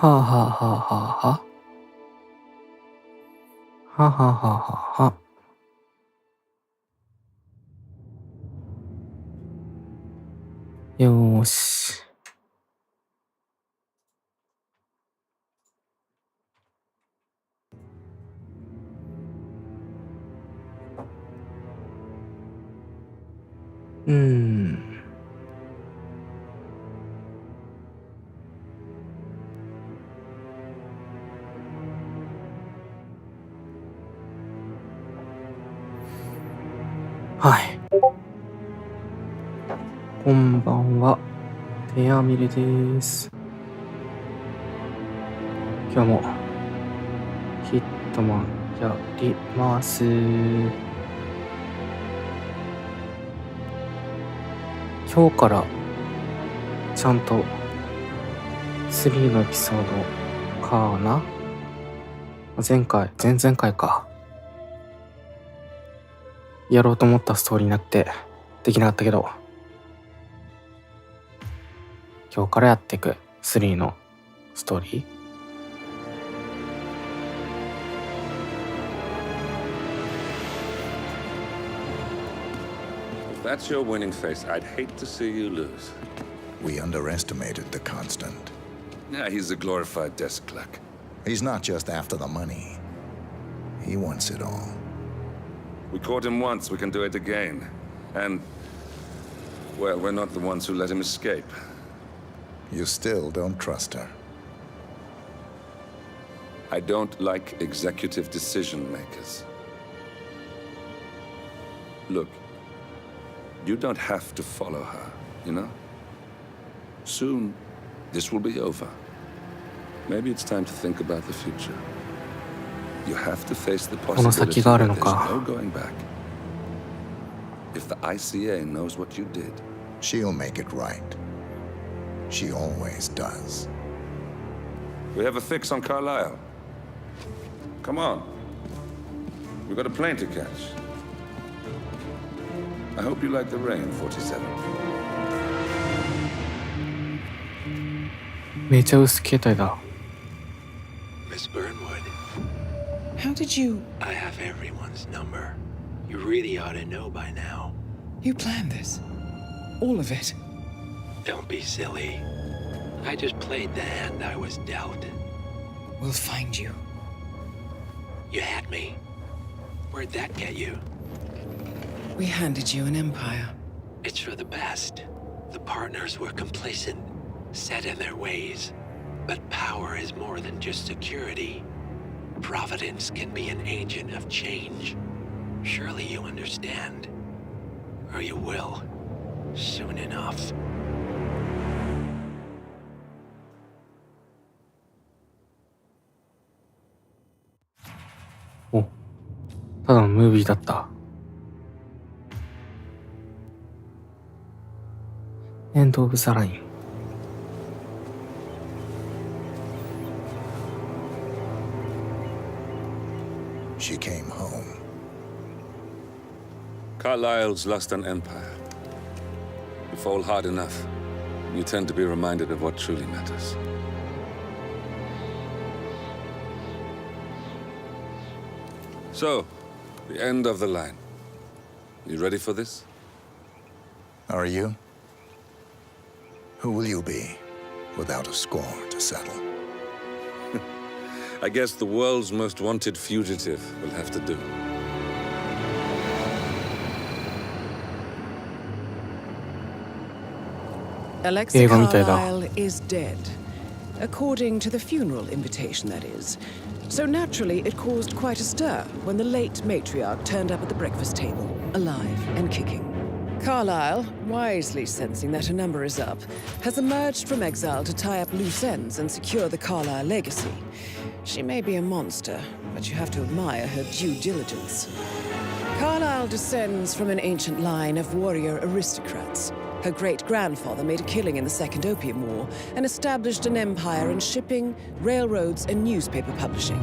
はあはあはあはあはあはあはあはあはあ。よーし。はい。こんばんは。テアミルです。今日もヒットマンやります。今日からちゃんと3のエピソードかな。前々回か。やろうと思ったストーリーになってできなかったけど、今日からやっていく3のストーリー。If that's your winning face, I'd hate to see you lose. We underestimated the Constant. Yeah, he's a glorified desk clerk. He's not just after the money. He wants it all. We caught him once, we can do it again. And, well, we're not the ones who let him escape. You still don't trust her. I don't like executive decision makers. Look, you don't have to follow her, you know? Soon, this will be over. Maybe it's time to think about the future. You have to face the possibility that there's no going back. If the ICA knows what you did, she'll make it right. She always does. We have a fix on Carlisle. Come on. We've got a plane to catch. I hope you like the rain, 47. めちゃ薄携帯だ。 Miss Burnwood. How did you... I have everyone's number. You really ought to know by now. You planned this? All of it? Don't be silly. I just played the hand I was dealt. We'll find you. You had me. Where'd that get you? We handed you an empire. It's for the best. The partners were complacent, set in their ways. But power is more than just security. Providence can be an agent of change. Surely you understand. Or you will. Soon enough. お、ただのムービーだった。エンド・オブ・ザ・ライン。She came home. Carlisle's lost an empire. You fall hard enough, you tend to be reminded of what truly matters. So, the end of the line. You ready for this? Are you? Who will you be without a score to settle? I guess the world's most wanted fugitive will have to do. Alexa Carlisle is dead. According to the funeral invitation, that is. So naturally, it caused quite a stir when the late matriarch turned up at the breakfast table, alive and kicking. Carlisle, wisely sensing that her number is up, has emerged from exile to tie up loose ends and secure the Carlisle legacy. She may be a monster, but you have to admire her due diligence. Carlisle descends from an ancient line of warrior aristocrats. Her great-grandfather made a killing in the Second Opium War and established an empire in shipping, railroads, and newspaper publishing.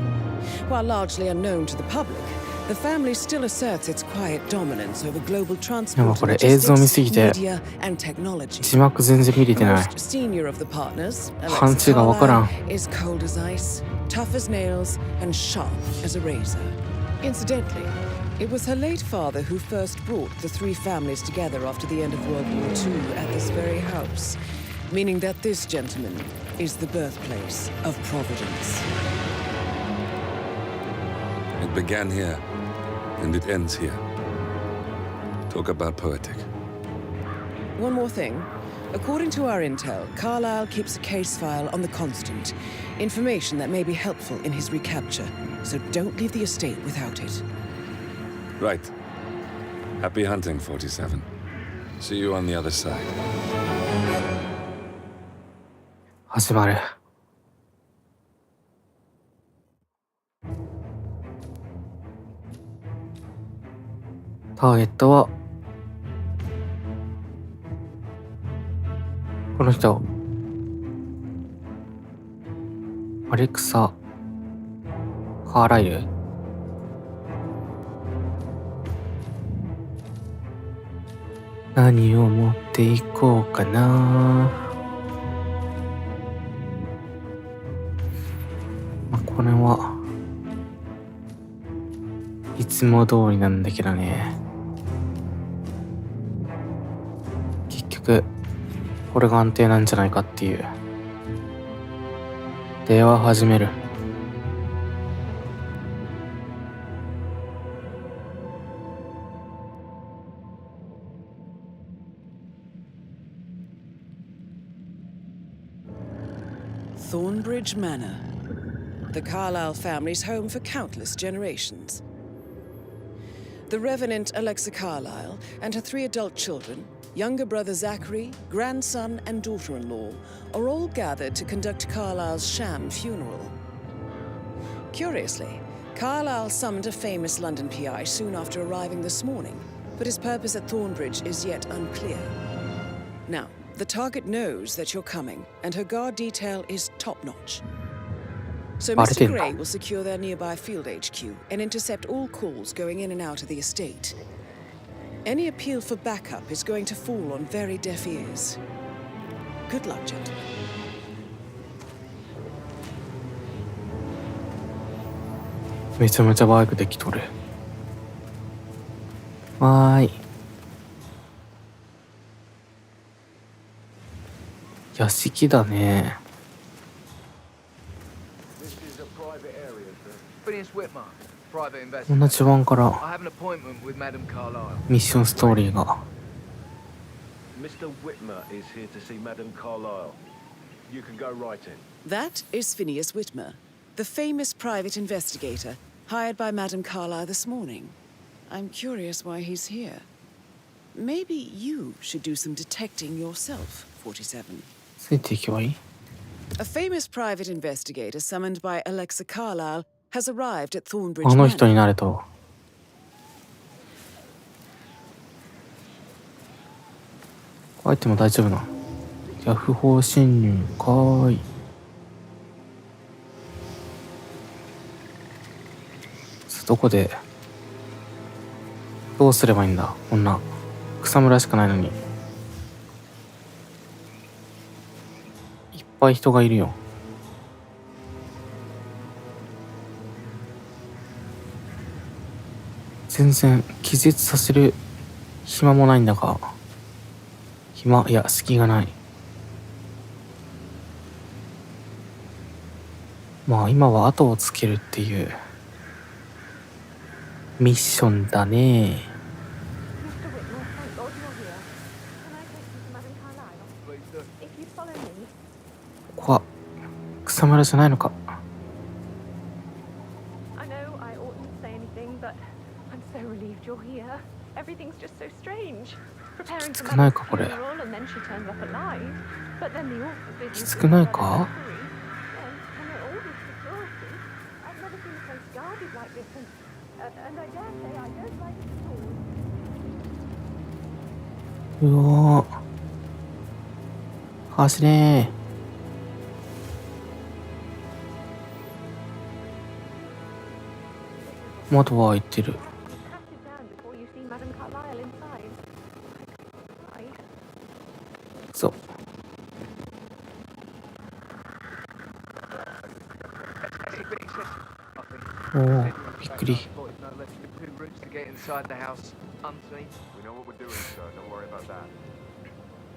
While largely unknown to the public, The family still asserts its quiet dominance over global でも transport これ and 映像見 logistics, すぎて media, and technology. 字幕全然見れて The ない。 most senior of the partners, パン Alexa チがわからん。 Carlyle, is cold as ice, tough as nails, and sharp as a razor. Incidentally, it was her late father who first brought the three families together after the end of World War II at this very house, meaning that this gentleman is the birthplace of Providence. It began here, and it ends here. Talk about poetic. One more thing. According to our intel, Carlyle keeps a case file on the Constant, information that may be helpful in his recapture, so don't leave the estate without it. Right. Happy hunting, 47. See you on the other side. 始まる。ターゲットはこの人、アレクサ・カーライル。何を持っていこうかな。まあ、これはいつも通りなんだけどね。結局これが安定なんじゃないかっていう。では始める。Thornbridge Manor, the Carlyle family's home for countless generations. The Revenant Alexa Carlyle and her three adult children, younger brother Zachary, grandson, and daughter-in-law, are all gathered to conduct Carlyle's sham funeral. Curiously, Carlyle summoned a famous London PI soon after arriving this morning, but his purpose at Thornbridge is yet unclear. Now, the target knows that you're coming, and her guard detail is top-notch. So Mr. Gray will secure their nearby field HQ and intercept all calls going in and out of the estate. Any appeal for backup is going to fall on very deaf ears. Good luck, gentlemen. めちゃめちゃバイクできとる。わーい。屋敷だね。同じ版からミッションストーリーが。Mr. Whitmer is here to see Madame Carlyle. You can go right in. That is Phineas Whitmer, the famous private investigator hired by Madame Carlyle this morning. I'm curious why he's here. Maybe you should do some detecting yourself, 47. ついていけばいい？ A famous private investigator summoned by Alexa Carlyle has arrived at Thornbridge あの人 Manor. になれと。アイテム大丈夫な。いや、不法侵入かーい。どこでどうすればいいんだ。こんな草むらしかないのに。いっぱい人がいるよ。全然気絶させる暇もないんだが、いや隙がない。まあ今は後をつけるっていうミッションだね。ここは草むらじゃないのか。きつくないかこれ。きつくないか。うおー、走れー。窓は開いてる。そう。おお、びっくり。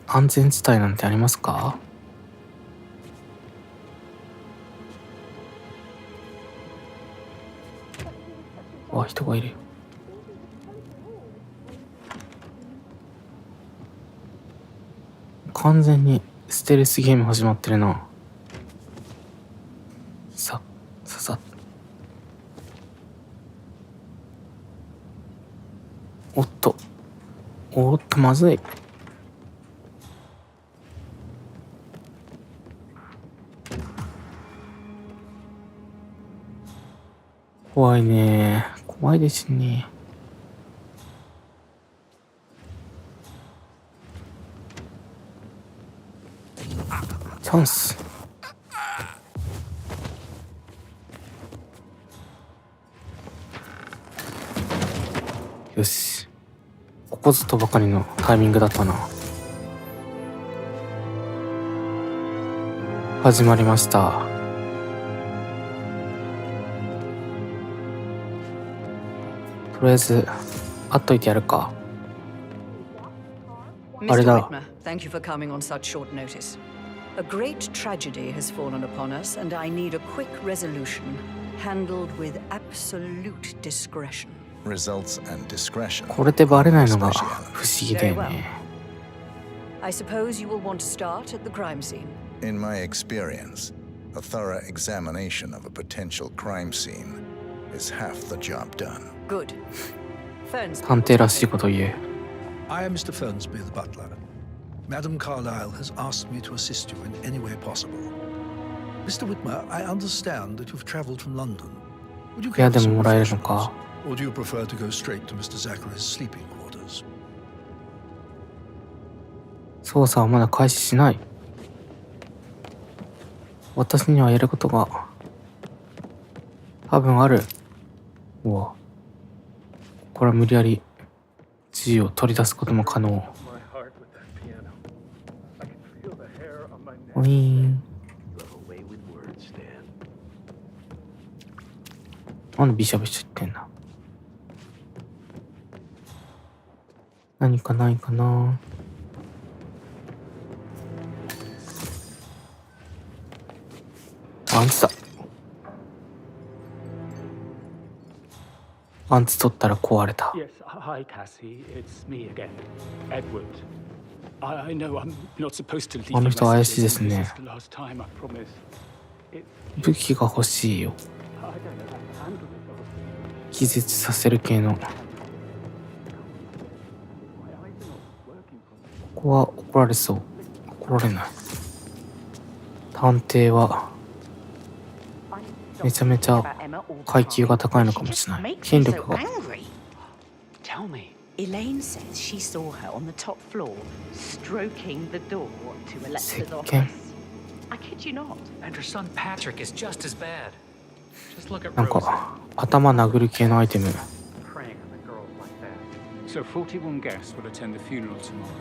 安全地帯なんてありますか？わ、人がいる。完全にステルスゲーム始まってるな。ささ。おっとまずい。怖いね。怖いですね。チャンス。よし。ここぞとばかりのタイミングだったな。始まりました。とりあえず会っといてやるか。あれ Mr. だ。 Whitmer, thank you for coming on such short notice. A great tragedy has fallen upon us, and I need a quick resolution, handled with absolute discretion. Results and discretion. これでバレないのが不思議だよね。I suppose you will want to start at the crime scene. In my experience, a thorough examination of a potential crime scene is half the job done. Good. Ferns. 探偵らしいこと言う。I am Mr. Fernsby, the butler. Madam Carlyle has asked me to assist you in any way possible. Mr. Whitmer, I understand that you've traveled from London. Would you 部屋 care で for も some もらえるの refreshments? か。Or do you prefer to go straight to Mr. Zachary's sleeping quarters? 捜査はまだ開始しない。私にはやることが多分ある。うわ。これは無理やり銃を取り出すことも可能。ウィーン。なんでビシャビシャ言ってんだ。何かないかな。アンツだ。アンツ取ったら壊れた。Yes, hi Cassie, it's me again, Edward. I know I'm not supposed to leave あの人怪しい messages, ですね。 this is the last time, I promise. It, 武器が欲しいよ。 I don't know how to handle it. 気絶させる系の。 My eyes are not working properly. ここは怒られそう。怒られない。探偵はめちゃめちゃ階級が高いのかもしれない。権力が。 Tell me. Elaine says she saw her on the top floor, stroking the door to Alexa's Sick. office. I kid you not. And her son Patrick is just as bad. Just look at なん Rose. か頭殴る系のアイテム。 Preying on the girls like that. So 41 guests will attend the funeral tomorrow.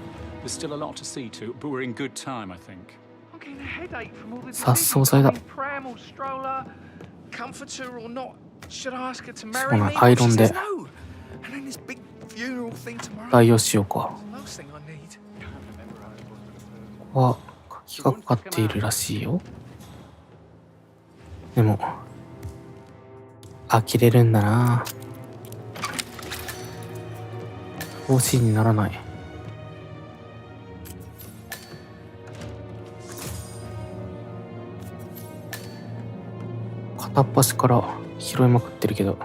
There's still a lot to see to, but we're in good time, I think. I'm getting a headache from all the 殺傷剤だ。 pram or stroller, comforter or not. Should I ask her to そう marry な me? アイロン She で says no. And then this big funeral thing tomorrow. 代用しようか。 Last thing I need. ここは鍵がかかっているらしいよ。でも呆れるんだな。方針にならない。片っ端から拾いまくってるけど。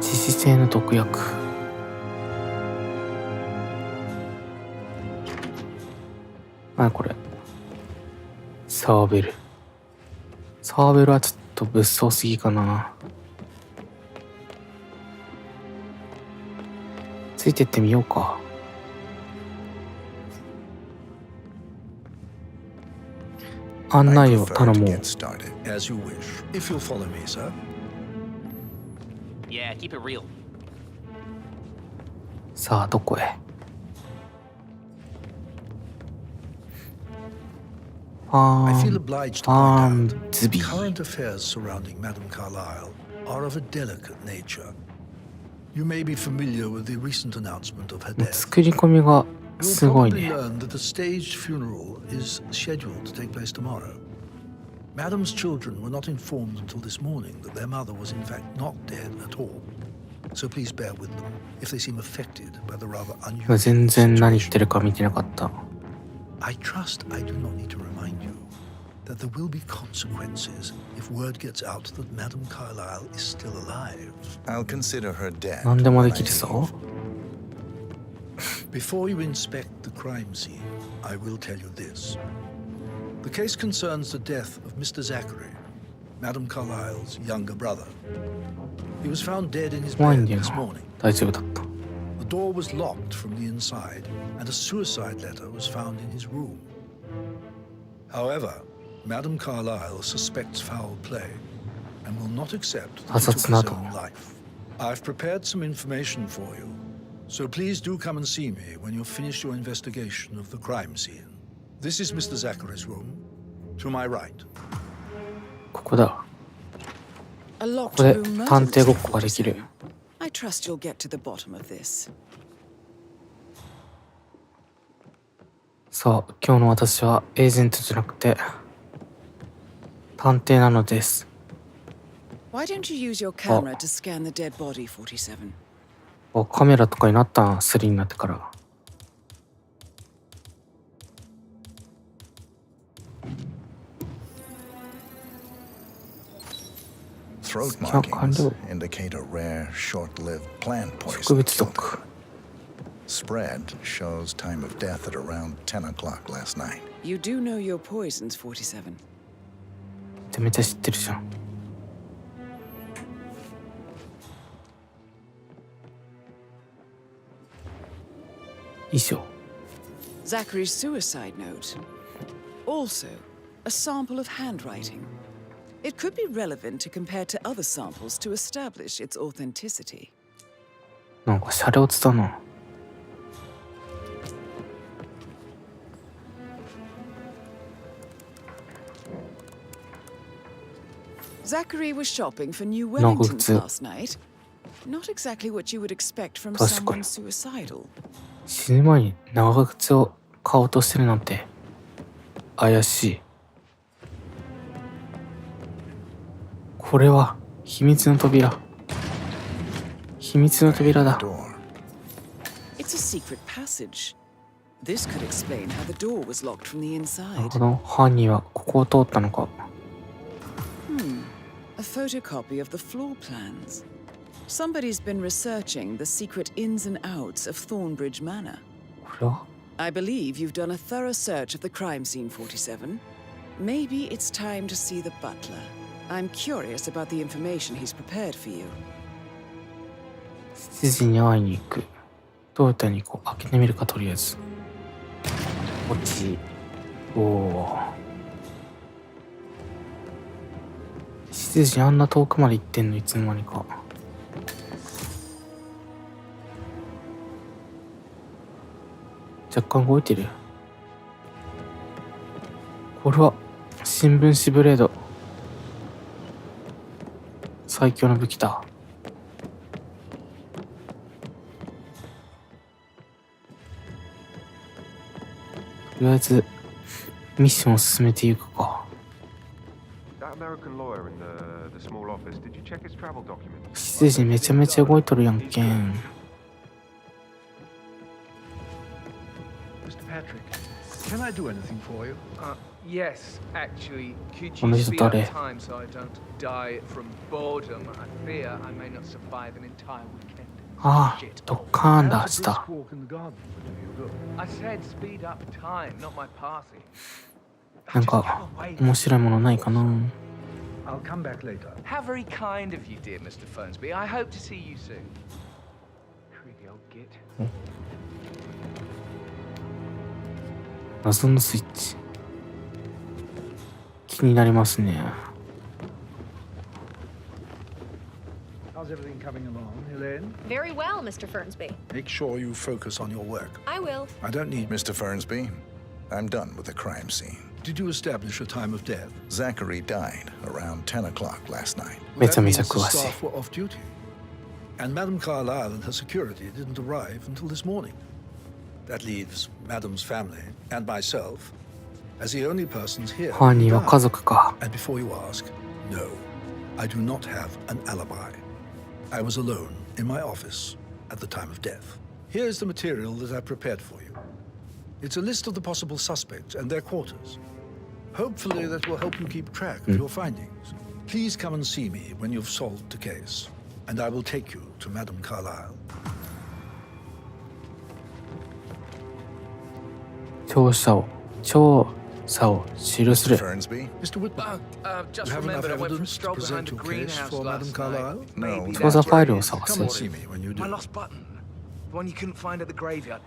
致死性の毒薬。何これ。サーベル。サーベルはちょっと物騒すぎかな。ついてってみようか。案内を頼もう。 As you wish. If you'll follow me, sir. Yeah, keep it real. さあどこへ。I feel obliged to point out to be. current affairs surrounding Madame Carlyle are of a delicate nature. You may be familiar with the recent announcement of her death. 作り込みが You'll すごい probably ね。 learn that the staged funeral is scheduled to take place tomorrow. Madame's children were not informed until this morning that their mother was in fact not dead at all. So please bear with them if they seem affected by the rather unusual 全然何言って situation. るか見てなかった。 I trust I do not need to remind you that there will be consequences if word gets out that Madame Carlyle is still alive. I'll consider her dead. 何でも when で I きるぞ。 Before you inspect the crime scene, I will tell you this. The case concerns the death of Mr. Zachary, Madame Carlyle's younger brother. He was found dead in his 怖いん bed だよ this な。 morning. 大丈夫だった。 The door was locked from the inside, and a suicide letter was found in his room. However, Madame Carlyle suspects foul play and will not accept that he took his 他殺など。 own life. I've prepared some information for you, so please do come and see me when you've finished your investigation of the crime scene. This is Mr. Zachary's room. To my right. ここだ。 A locked ここで room 探 murder 偵ごっこができる。 I trust you'll get to the bottom of this. さあ、今日の私はエージェントじゃなくて探偵なのです。 Why don't you use your camera to scan the dead body, 47? あ、カメラとかになったな、3になってから。 Throat スキャン完 markings 了。 indicate a rare, short-lived plant 植 poison 物 killed 毒。 her. Spread shows time of death at around 10 o'clock last night. You do know your poisons, 47. めちゃめちゃ知ってるじゃん。以上。 Zachary's suicide note. Also, a sample of handwriting. It could be relevant to compare to other samples to establish its authenticity. なんかシャレオツだな。 Zachary was shopping for new なんか普 Wellingtons 通。 last night. Not exactly what you would expect from 確か someone に。 suicidal. 死ぬ前に長靴を買おうとしてるなんて怪しい。これは秘密の扉。秘密の扉だ。 It's a secret passage. This could explain how the door was locked from the なる inside. ほど。犯人はここを通ったのか。 A photocopy of the floor plans. Somebody's been researching the secret ins and outs of Thornbridge Manor. これは I believe you've done a thorough search of the crime scene, 47. Maybe it's time to see the butler. I'm curious about the information he's prepared for you. 7時に会いに行く。どうやったらにこう開けてみるか、とりあえず。こっち。おお。7時あんな遠くまで行ってんの、いつの間にか。若干動いてる。これは新聞紙ブレード。最強の武器だ。とりあえずミッションを進めていくか。7時めちゃめちゃ動いとるやんけん。 Mr. Patrick, can I do anything for you? Yes, actually. Could Ono you iso speed up tare. time so I don't die from boredom? I fear I may not survive an entire weekend. ああ、ドッカーンだ、した。 Walk in the garden would do you good. I said speed up time, not my party. なんか面白いものないかな。 I'll come back later. How very kind of you, dear Mr. Fernsby. I hope to see you soon. Creepy old git. 謎のスイッチ。気になりますね。 How's everything coming along, Elaine? Very well, Mr. Fernsby. Make sure you focus on your work. I will. I don't need... Mr. Fernsby, I'm done with the crime scene. Did you establish a time of death? Zachary died around 10 o'clock last night. Well, that means the staff were off duty. And Madame Carlyle and her security didn't arrive until this morning. That leaves Madame's family and myself as the only persons here. 犯人は家族か。 And before you ask, no, I do not have an alibi. I was alone in my office at the time of death. Here's the material that I've prepared for you. It's a list of the possible suspects and their quarters. Hopefully that will help you keep track of your findings. Please come and see me when you've solved the case, and I will take you to Madame Carlyle. 調査を記する。 Fernsby? Mr. Whitman, Just you have enough remembered I went from evidence to stroll behind present the your case greenhouse for Madame last Carlyle? night. No. Maybe 調査 that's ファイルを where it 探 is. す Come and see me when you My do. lost button. The one you couldn't find at the graveyard.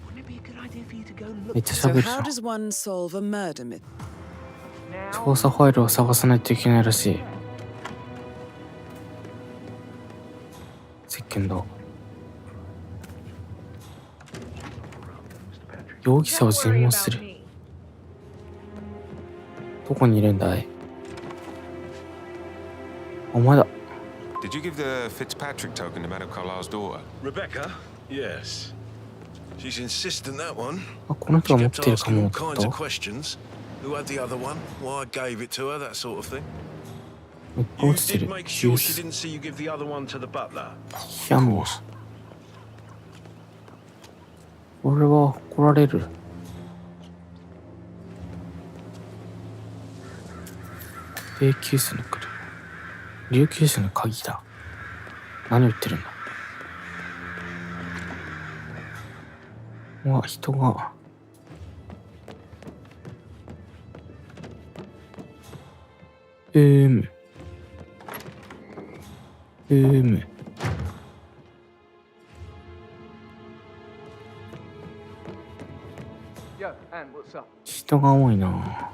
Wouldn't it be a good idea for you to go look? めっちゃ So 喋るじ how ゃん。 does one solve a murder myth? 調査ファイルを探さないといけないらしい。石鹸だ。容疑者を尋問する。どこにいるんだい？お前だ。 Did you give the Fitzpatrick token to Madame Carlyle's daughter? Rebecca? Yes. She's insistent, that one. あ、この人が持っているかも all って kinds こ of と？ questions. Who had the other one? Why I gave it to her, that sort of thing. いっぱい You 落ちて did る。 make ジュ sure ー she ス。 didn't see you give the other one to the butler. いやもう。俺は怒られる。霊柩車の車。琉球車の鍵だ。何を言ってるんだ。うわ、人が。む。Yo, Anne, what's up? 人が多いな。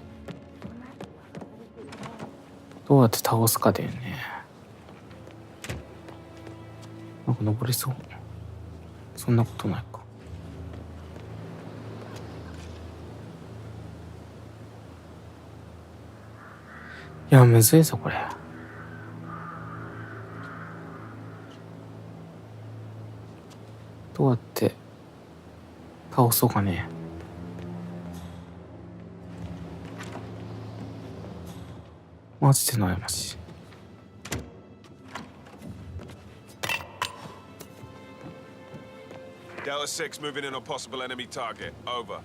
どうやって倒すかだよね。なんか登れそう。そんなことないか。いや、むずいぞ、これ。どうやって倒そうかね。マジで悩ましい。Delta 6 moving in on possible enemy target. Over.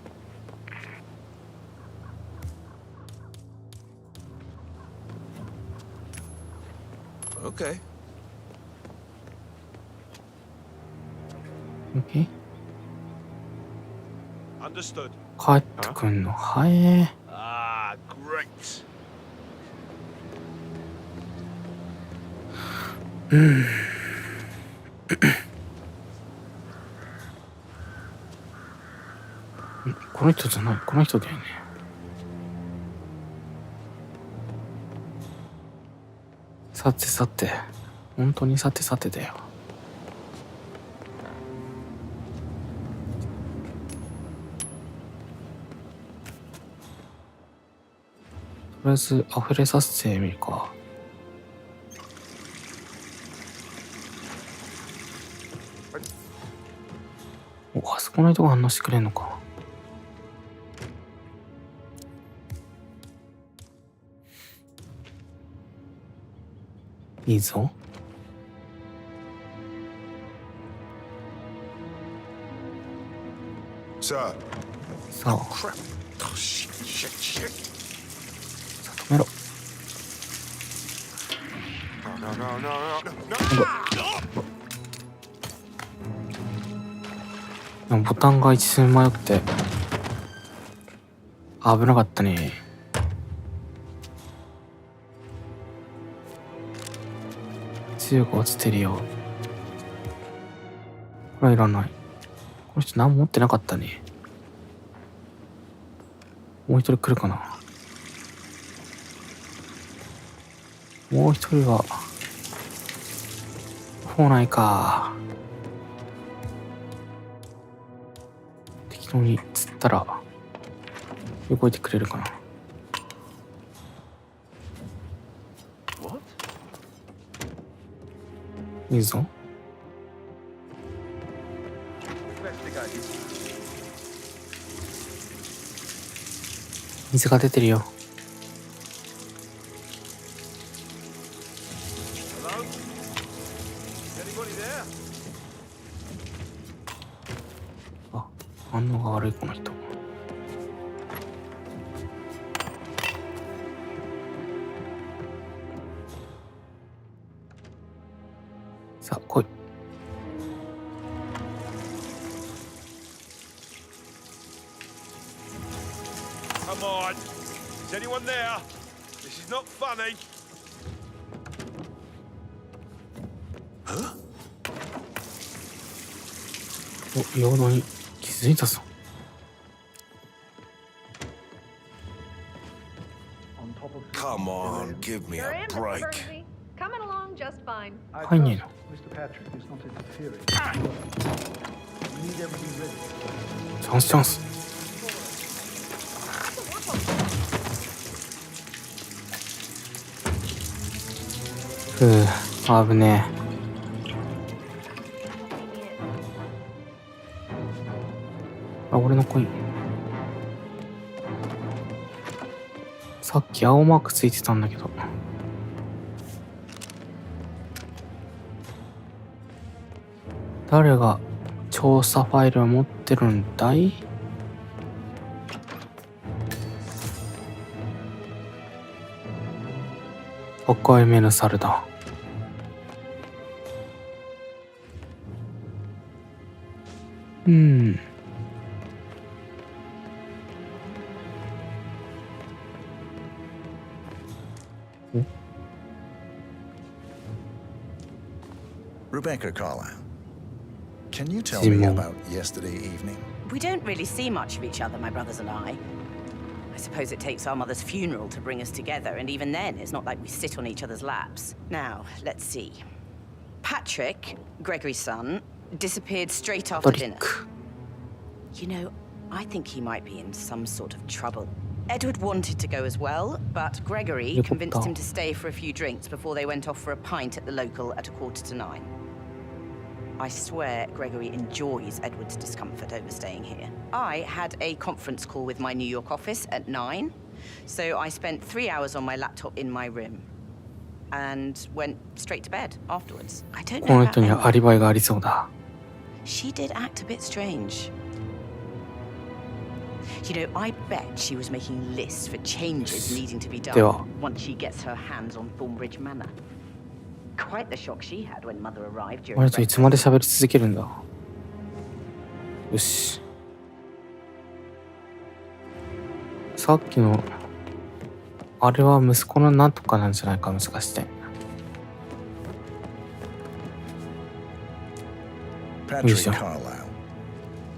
Okay. OK? Understood. 帰ってくんの早え。 Ah, great. この人じゃない。この人だよね。さてさて。本当にさてさてだよ。とりあえず溢れさせてみるか。お、あそこの人が反応してくれんのか。いいぞ。Sir. さあ。 Oh, shit. さあ、止めろ。でもボタンが一瞬迷って危なかったね。銃が落ちてるよ。これはいらない。この人何も持ってなかったね。もう一人来るかな。もう一人は来ないか。適当に釣ったら動いてくれるかな。いいぞ。水が出てるよ。あ、反応が悪いこの人。さあ来い。Come on. Is anyone there? This is not funny. Huh? お、陽動に気づいたぞ。Come on, give me a break. Coming along just fine. 入んねえの。 Mr. Patrick is not interfering. We need everything ready. チャンスチャンス。ふう、危ねえ。あ、俺のコイン。さっき青マークついてたんだけど。誰が調査ファイルを持ってるんだい？赤い目の猿だ。Rebecca Carlisle, can you tell me about yesterday evening? We don't really see much of each other, my brothers and I. I suppose it takes our mother's funeral to bring us together, and even then, it's not like we sit on each other's laps. Now, let's see. Patrick, Gregory's son, disappeared straight after dinner. You know, I think he might be in some sort of trouble. Edward wanted to go as well, but Gregory convinced him to stay for a few drinks before they went off for a pint at the local at 8:45. I swear Gregory enjoys Edward's discomfort over staying here. I had a conference call with my New York office at 9, so I spent 3 hours on my laptop in my room and went straight to bed afterwards. I don't know この about 人にはアリバイがありそうだ。 She did act a bit strange. You know, I bet she was making lists for changes needing to be done once she gets her hands on Thornbridge Manor. Quite the shock she had when Mother arrived during 俺といつまで喋り続けるんだ。よし。さっきのあれは息子のなんとかなんじゃないか、もしかして。 Patrick Carlisle,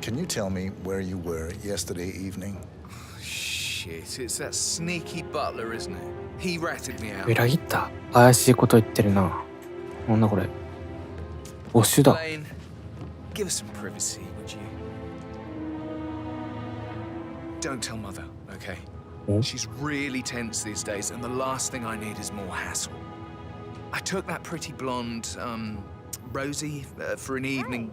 can you tell me where you were yesterday evening? Shit, it's that sneaky butler, isn't it? He ratted me out. 裏切った。怪しいこと言ってるな。なんだこれ。募集だ。 Lane, give us some privacy, would you? Don't tell Mother, okay? She's really tense these days, and the last thing I need is more hassle. I took that pretty blonde, Rosie, for an evening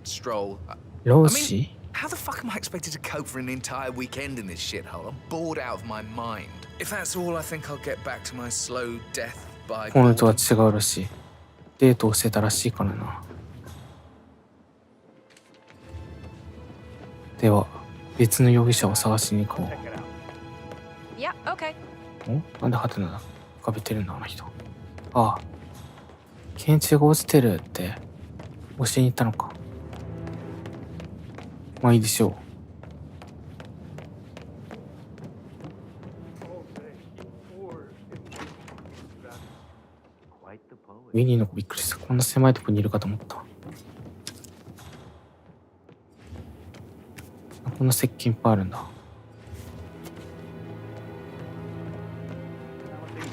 stroll. Rosie? How the fuck am I expected to cope for an entire weekend in this shithole? I'm bored out of my mind. If that's all, I think I'll get back to my slow death by... このとは違うらしい。デートをしてたらしいからな。では、別の容疑者を探しに行こう。Yeah, okay. お？なんでハテナだ？浮かべてるんだ、あの人。ああ。拳銃が落ちてるって教えに行ったのか。まあいいでしょう。ウィニーの子びっくりした。こんな狭いとこにいるかと思った。こんな石鹸いっぱいあるんだ。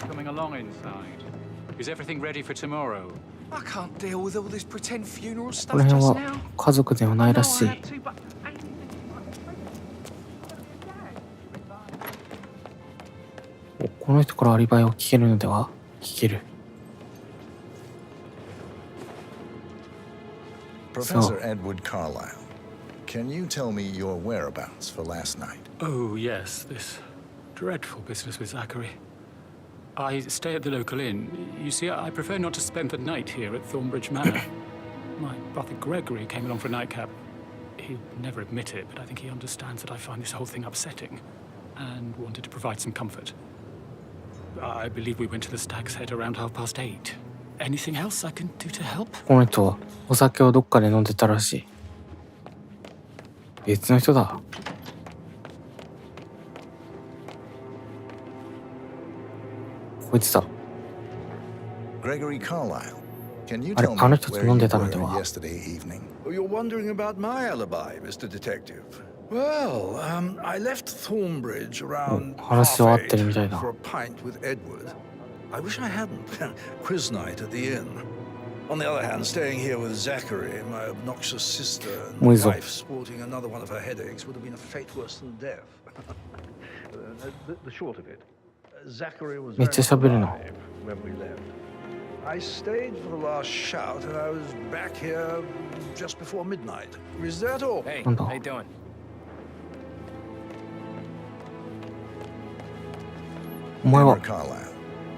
Coming along inside. Is everything ready for tomorrow? I can't deal with all this pretend funeral こ stuff の辺 just は now. 家族ではないらしい。お、この人からアリバイを聞けるのでは？聞ける。Professor Edward Carlyle, can you tell me your whereabouts for last night? Oh, yes, this dreadful business with Zachary. I stay at the local inn. You see, I prefer not to spend the night here at Thornbridge Manor. My brother Gregory came along for a nightcap. He'd never admit it, but I think he understands that I find this whole thing upsetting and wanted to provide some comfort. I believe we went to the Stag's Head around 8:30. Anything else I can do to help? この人はお酒をどっかで飲んでたらしい。別の人だ。こいつだ。Gregory Carlyle, can you あれ、 tell あの me 人と where 飲 you んでたの were では？ yesterday evening? You're wondering about my alibi, Mr. Detective. Well, I left Thornbridge around 話は合ってるみたいだ。 for a pint with Edward. I wish I hadn't. Quiz night at the inn. On the other hand, staying here with Zachary, my obnoxious sister, and Muy zo. wife sporting another one of her headaches would have been a fate worse than death. The short of it, Zachary was めっ very ちゃ喋るな。 alive when we left. I stayed for the last shout, and I was back here just before midnight. Is that all? Hey, Anda. how you doing? お前は Edward Carlyle,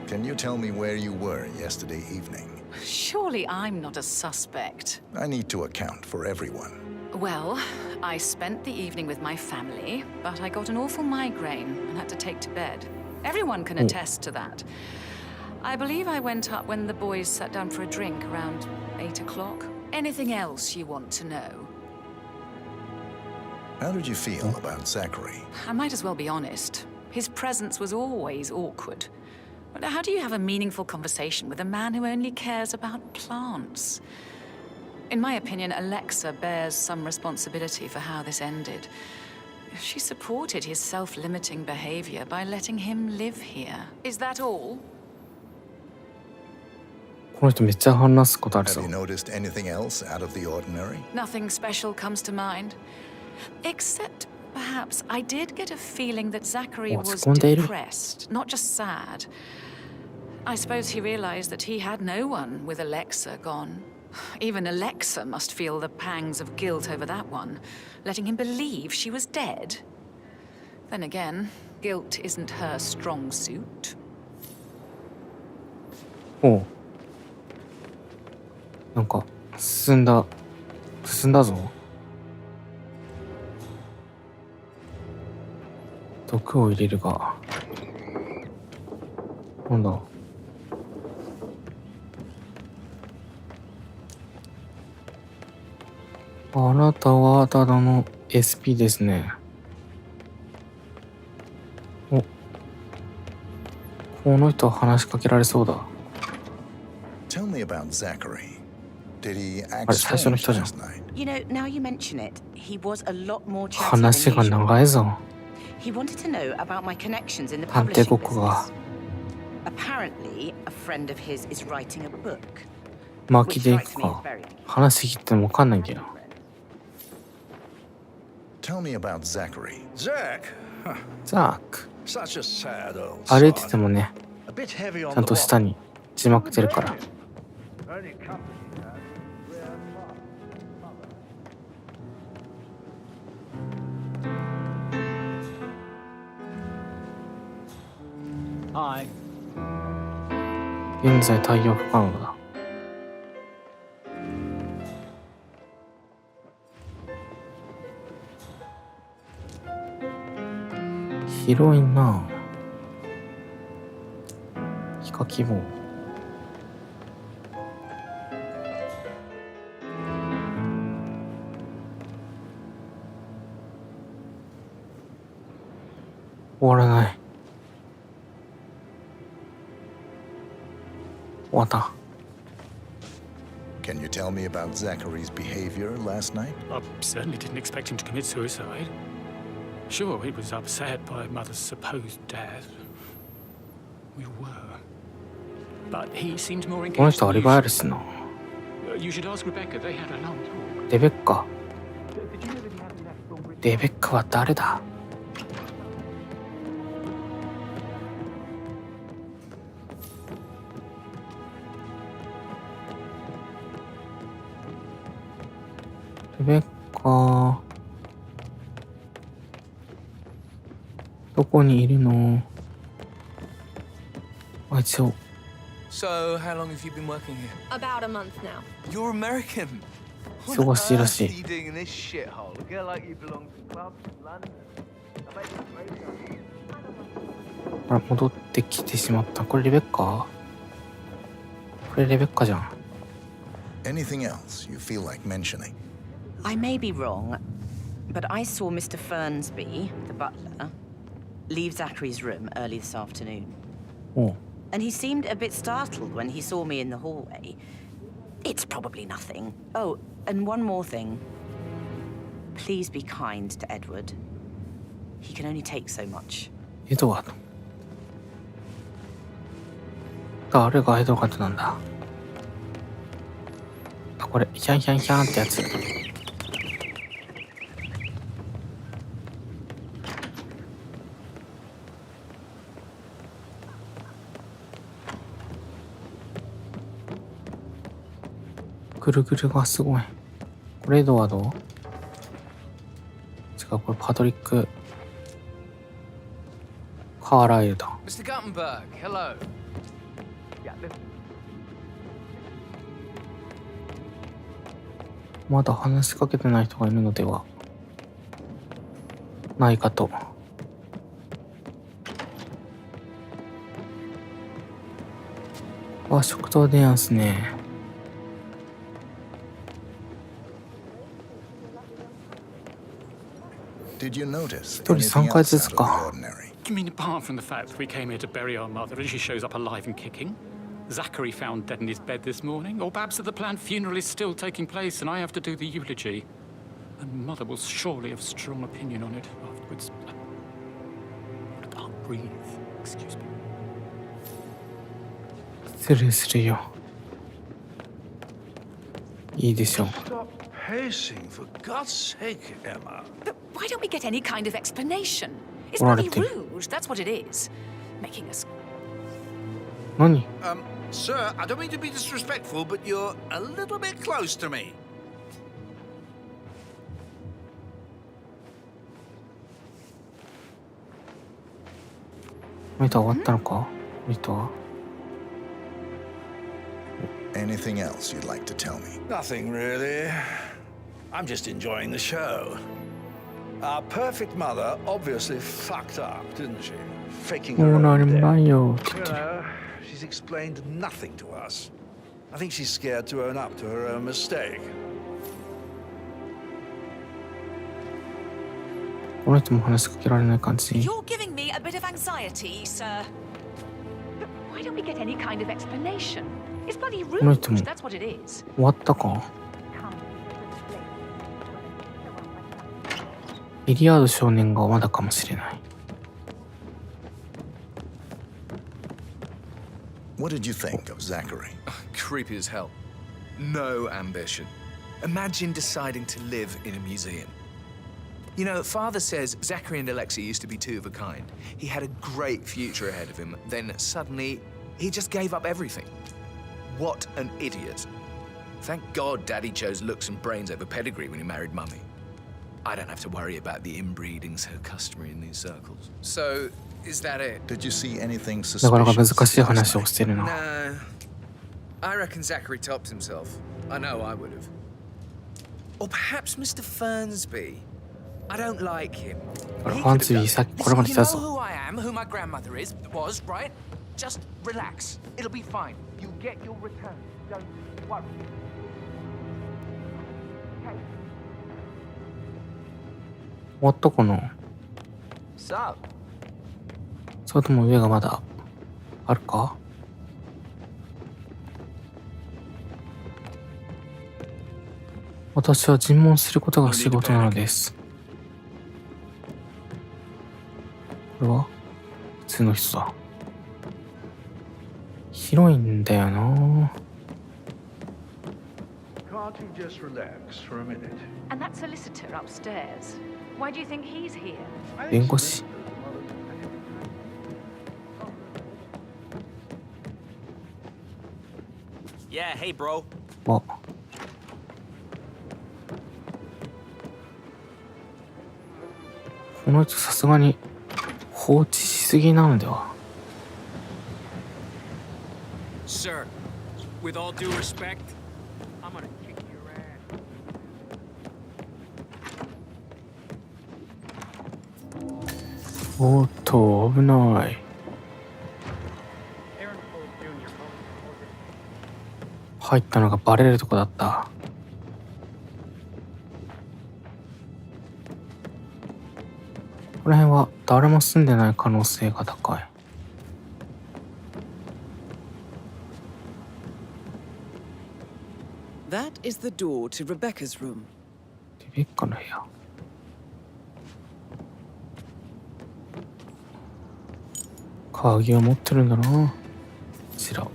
can you tell me where you were yesterday evening? Surely I'm not a suspect. I need to account for everyone. Well, I spent the evening with my family, but I got an awful migraine and had to take to bed. Everyone can attest to that. I believe I went up when the boys sat down for a drink around 8 o'clock. Anything else you want to know? How did you feel about Zachary? I might as well be honest. His presence was always awkward. But how do you have a meaningful conversation with a man who only cares about plants? In my opinion, Alexa bears some responsibility for how this ended. She supported his self-limiting behavior by letting him live here. Is that all? この人めっちゃ話すことある Have ぞ you。noticed anything else out of the ordinary? Nothing special comes to mind. Except, perhaps, I did get a feeling that Zachary was 落ち込んでいる。 depressed, not just sad. I suppose he realized that he had no one with Alexa gone. Even Alexa must feel the pangs of guilt over that one, letting him believe she was dead. Then again, guilt isn't her strong suit. おう。なんか進んだぞ。毒を入れるが。なんだ。あなたはただの SP ですね。お。この人は話しかけられそうだ。Tell me about Zachary. Did he あ act れ、最初の strange 人じゃん。 last night? You know, now you mention it, he was a lot more chatty 話 than が usual. 長いぞ。 He wanted to know about my connections in the 探偵 publishing ごっこが。 business. Apparently, a friend of his is writing a book. 巻きでいくか。話聞いてもわかんないんだよ。Tell me about Zachary. Zach? ザーク。 Such a sad old 歩いててもね、 A bit heavy ち on ゃん the と下に字幕出るから。 Only company Hi. 現在対応不可能だ。広いな。非課希望。終わらない。終わった。Can you tell me about Zachary's behavior last night? I certainly didn't expect him to commit suicide. Sure, he was upset by Mother's supposed death. We were. But he seemed more この engaged 人ア than リバイあ usual. るしな。You should ask Rebecca. They had a long talk. レベッカ。 Did you know that he hadn't left Thornbridge? レベッカは誰だ？レベッカ、どこにいるの？あ、一応。 So, how long have you been working here? About a month now. You're American. 忙しいらし What い。 are you doing in this shithole? A girl like you belongs to clubs in London. I bet you're crazy. あら、戻ってきてしまった。これレベッカ？これレベッカじゃん。 Anything else you feel like mentioning? I may be wrong, but I saw Mr. Fernsby, the butler, leave Zachary's room early this afternoon. おう。 And he seemed a bit startled when he saw me in the hallway. It's probably nothing. Oh, and one more thing. Please be kind to Edward. He can only take so much. エドワード。誰がエドワードなんだ？あ、これ、ヒャンヒャンヒャンってやつ。ぐるぐるがすごい。これエドワード？違う、これパトリック・カーライルだ。 Mr. Guttenberg, hello. Yeah, listen. まだ話しかけてない人がいるのではないかと。あ、食堂でやんすね。 Did you notice 一人 anything 3回 else ず out つ of the か。 ordinary? You mean apart from the fact that we came here to bury our mother and she shows up alive and kicking? Zachary found dead in his bed this morning? Or perhaps that the planned funeral is still taking place and I have to do the eulogy? And Mother will surely have strong opinion on it afterwards. I can't breathe. Excuse me. 失礼するよ。いいでしょう。 Stop pacing, for God's sake, Emma. But why don't we get any kind of explanation? It's Well, bloody I think- rude, that's what it is. Making us... 何？ Sir, I don't mean to be disrespectful, but you're a little bit close to me. この人は終わったのか？この人は？ Anything else you'd like to tell me? Nothing really. I'm just enjoying the show. Our perfect mother obviously fucked up, didn't she? Faking her もう own 何も death. ないよって言 You ってる。 know, she's explained nothing to us. I think she's scared to own up to her own mistake. この人も話しかけられない感じ。 You're giving me a bit of anxiety, sir. But why don't we get any kind of explanation? It's bloody rude, この人も that's what it is. 終わったか？エリアード少年がまだかもしれない。 What did you think of Zachary? Creepy as hell. No ambition. Imagine deciding to live in a museum. You know, Father says Zachary and Alexa used to be two of a kind. He had a great future ahead of him. Then suddenly, he just gave up everything. What an idiot. Thank God Daddy chose looks and brains over pedigree when he married Mummy. I don't have to worry about the inbreeding so customary in these circles. So, is that it? Did you see anything なかなか suspicious 難しい last 話を night? してるな。 No. I reckon Zachary tops himself. I know I would have. Or perhaps Mr. Fernsby. I don't like him. あれファンツビーさっきこれまで来た You know ぞ。 who I am, who my grandmother was, right? Just relax. It'll be fine. You get your return. Don't worry. 終わったかな？ So, それとも上がまだあるか？私は尋問することが仕事なのです。これは普通の人だ。広いんだよな。can't you just relax for a minute? And that solicitor upstairs. Why do you think he's here? 弁護士。Yeah, hey, bro. あ。この人さすがに放置しすぎなのでは。 Sir, with all due respect, I'm gonna kick your ass. おっと危ない。入ったのがバレるとこだった。この辺は誰も住んでない可能性が高い。That is the door to Rebecca's room. レベッカの部屋。鍵を持ってるんだな。こちら。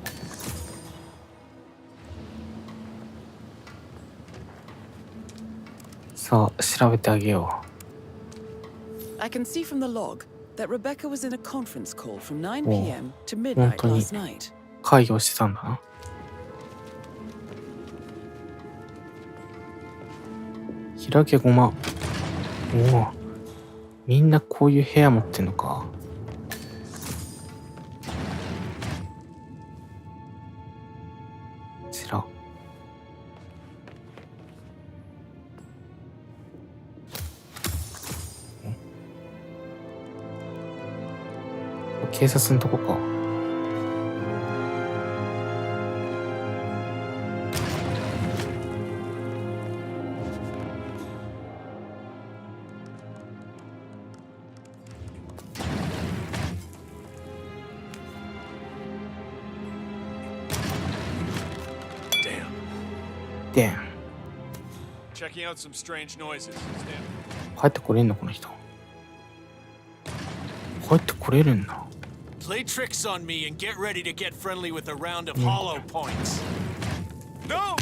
さあ調べてあげよう。 I can see from the log that Rebecca was in a conference call from 9 p.m. to midnight last night. 会議をしてたんだな。開けごま。おお。みんなこういう部屋持ってんのか。こちら。警察のとこか。Damn. Checking out some strange noises. 入ってこれんのこの人。入ってこれるんだ。Play tricks on me and get ready to get friendly with a round of hollow points. No!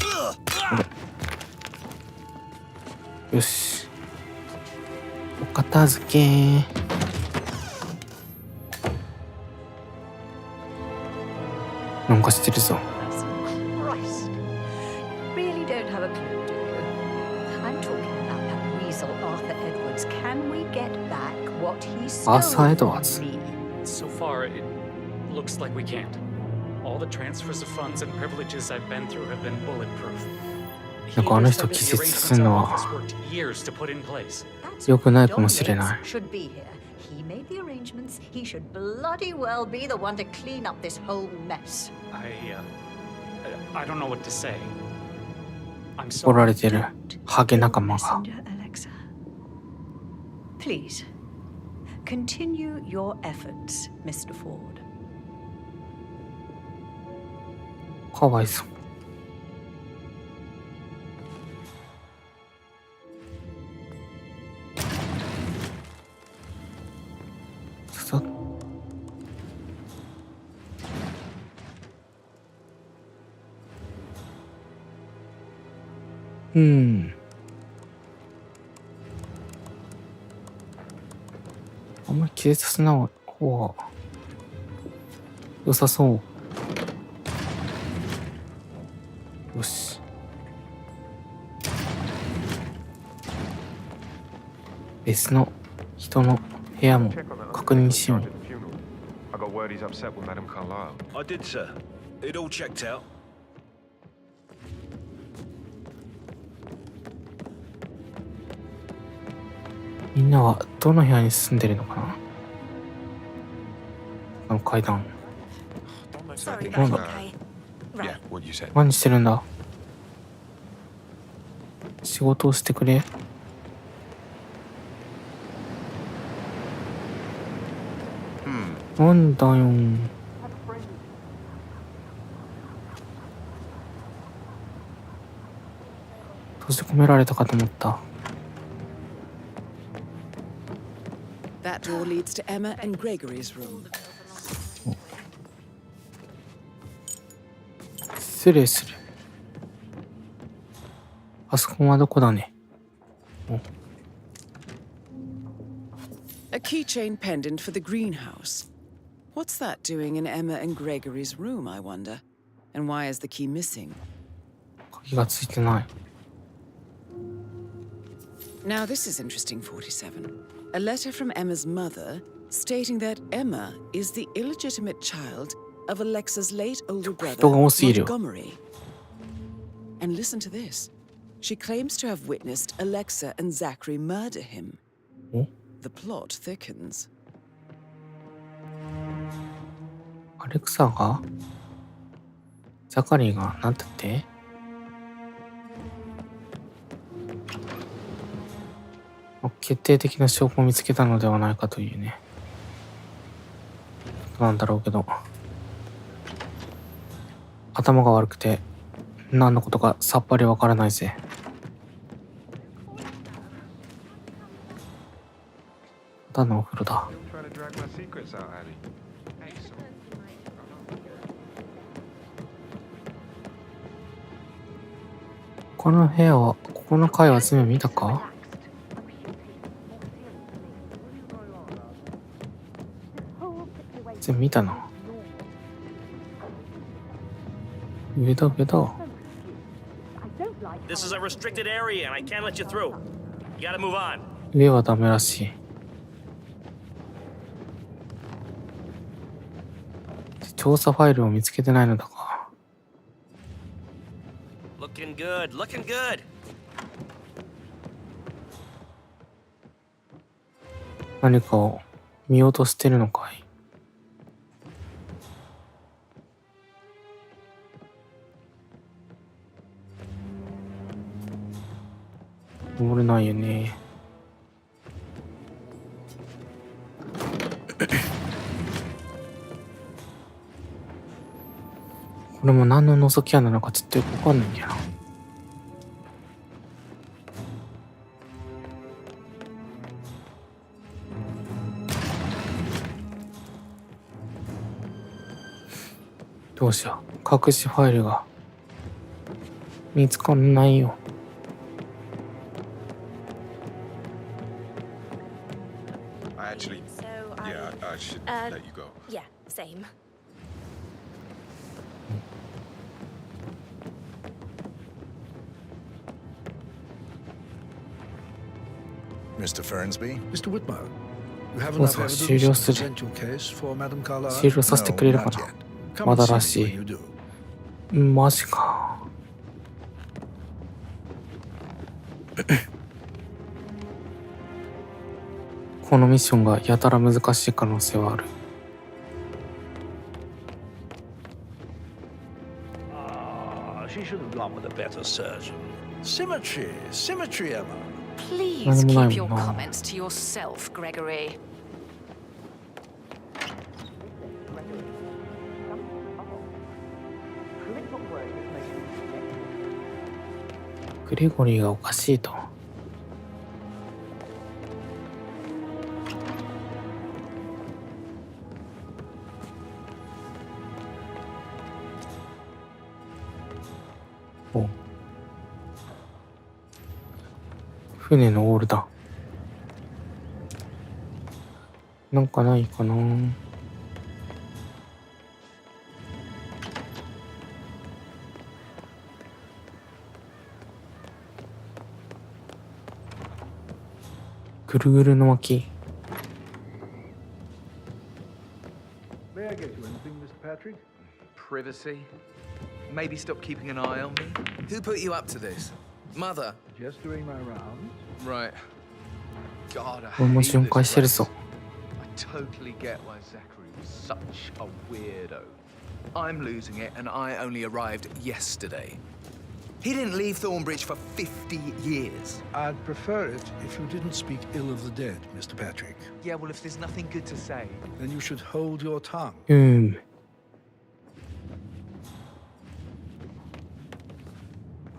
よし。お片付け。なんかしてるぞ。Really don't have a clue, do you? I'm talking about that weasel Arthur Edwards. Can we get back what he stole Arthur Edwards. from me? So far, it looks like we can't. All the transfers of funds and privileges I've been through have been bulletproof. なんかあの人気絶するのは良くないかもしれない。 Should be here. He made the arrangements. He should bloody well be the one to clean up this whole mess. I don't know what to say. I'm 怒ら sorry. れてるハゲ仲間が。 Messenger, Alexa. Please, continue your efforts, Mr. Ford. かわいそう。さあんまり気絶しない方が良さそう。よし。別の人の部屋も確認しよう。 I got word he's upset with Madame Carlyle. I did, sir. It all checked out. みんなはどの部屋に住んでるのかな。あの階段。なんだ。何してるんだ。仕事をしてくれ。なんだよ。閉じ込められたかと思った。 That door leads to Emma and Gregory's room. 失礼する。パソコンはどこだね。A keychain pendant for the greenhouse. What's that doing in Emma and Gregory's room, I wonder? And why is the key missing? 鍵がついてない。Now this is interesting, 47. A letter from Emma's mother stating that Emma is the illegitimate child of Alexa's late older brother, Montgomery. And listen to this. She claims to have witnessed Alexa and Zachary murder him. The plot thickens. アレクサがザカリーがなんて言って決定的な証拠を見つけたのではないかというね。なんだろうけど。頭が悪くて何のことかさっぱりわからないぜ。ただのお風呂だ。この部屋は、ここの階は全部見たか？全部見たな。上だ上だ。This is a restricted area and I can't let you through. You gotta move on. 上はダメらしい。調査ファイルを見つけてないのだが。Looking good, looking good. 何かを見落としてるのかい？登れないよね。これも何の覗き穴なのかちょっとよくわかんないんだよな。どうしよう。隠しファイルが見つかんないよ。Actually, yeah, I should let you go. Yeah, same. Mr. Fernsby? Mr. Whitmer, you have そう enough そう、 evidence 終了 to する。 present your case for Madame Carlyle? 終了させてくれるか No, not な。 yet. ま Come だ and ら see し me い。 when you do. マジか。このミッションがやたら難しい可能性はある。She should have gone with a better surgeon. Symmetry, symmetry, Emma. Please keep your comments to yourself, Gregory. グレゴリーがおかしいと。お、船のオールだ。なんかないかな。ぐるぐるの巻。 May I get you anything, Mr. Patrick? Privacy? Maybe stop keeping an eye on me? Who put you up to this? Mother? Just doing my rounds. Right. God, I 俺も hate 巡 this 回してる place. ぞ。 I totally get why Zachary was such a weirdo. I'm losing it, and I only arrived yesterday. He didn't leave Thornbridge for 50 years. I'd prefer it if you didn't speak ill of the dead, Mr. Patrick. Yeah, well, if there's nothing good to say. Then you should hold your tongue.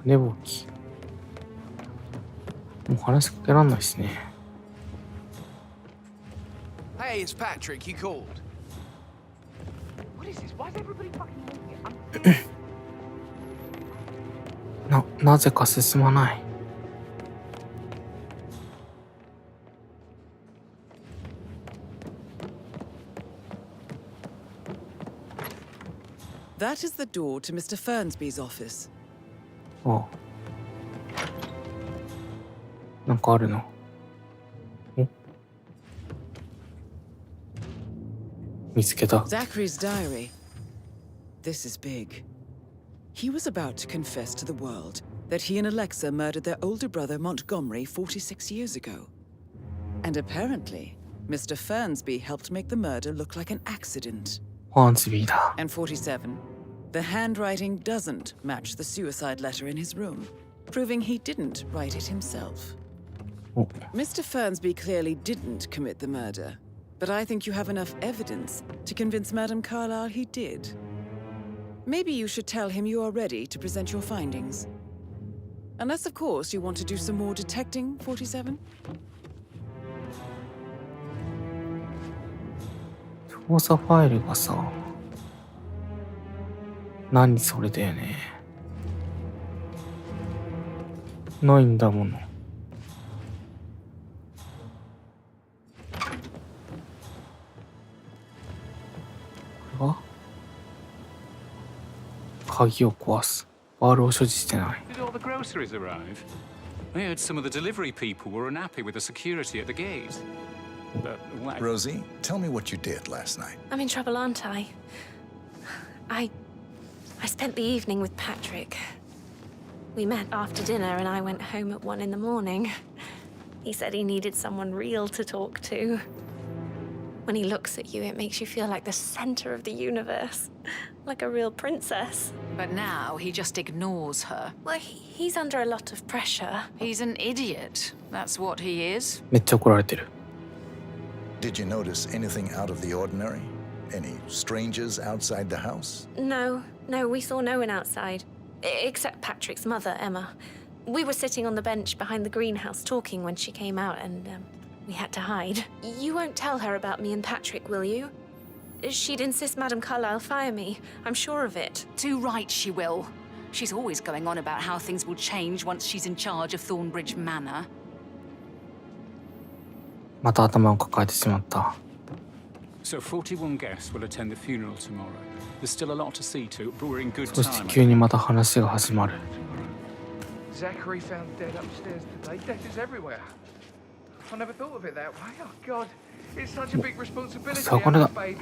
寝ぼき。もう話しかけらんないしね。Hey, it's Patrick. You called. What is this? Why is everybody fucking moving it? なぜか進まない。That is the door to Mr. Fernsby's office. ああ。なんかあるの。お、見つけた。 Zachary's diary. This is big. He was about to confess to the world that he and Alexa murdered their older brother Montgomery 46 years ago. And apparently, Mr. Fernsby helped make the murder look like an accident. ファンズビーだ。 And 47, the handwriting doesn't match the suicide letter in his room, proving he didn't write it himself. Mr. Fernsby clearly didn't commit the murder, but I think you have enough evidence to convince Madame Carlyle he did. Maybe you should tell him you are ready to present your findings. Unless, of course, you want to do some more detecting, 47? 調査ファイルがさ、何それだよね。ないんだもの。これは鍵を壊す。バールを所持してない。 Did all the groceries arrive? I heard some of the delivery people were unhappy with the security at the gate. But why? Rosie, tell me what you did last night. I'm in trouble, aren't I? I spent the evening with Patrick. We met after dinner and I went home at 1 in the morning. He said he needed someone real to talk to. When he looks at you, it makes you feel like the center of the universe. Like a real princess. But now he just ignores her. Well, he's under a lot of pressure. He's an idiot. That's what he is. めっちゃ怒られてる。 Did you notice anything out of the ordinary? Any strangers outside the house? No, we saw no one outside. Except Patrick's mother, Emma. We were sitting on the bench behind the greenhouse talking when she came out and we had to hide. You won't tell her about me and Patrick, will you? She'd insist Madame Carlyle fire me. I'm sure of it. Too right she will. She's always going on about how things will change once she's in charge of Thornbridge Manor. また頭を抱えてしまった。 So 41 guests will attend the funeral tomorrow. There's still a lot to see to, but we're in good そして time. 急にまた話が始まる。 Zachary found dead upstairs today. Death is everywhere. I never thought of it that way. Oh, God. It's such a big responsibility. Sakura. Babe.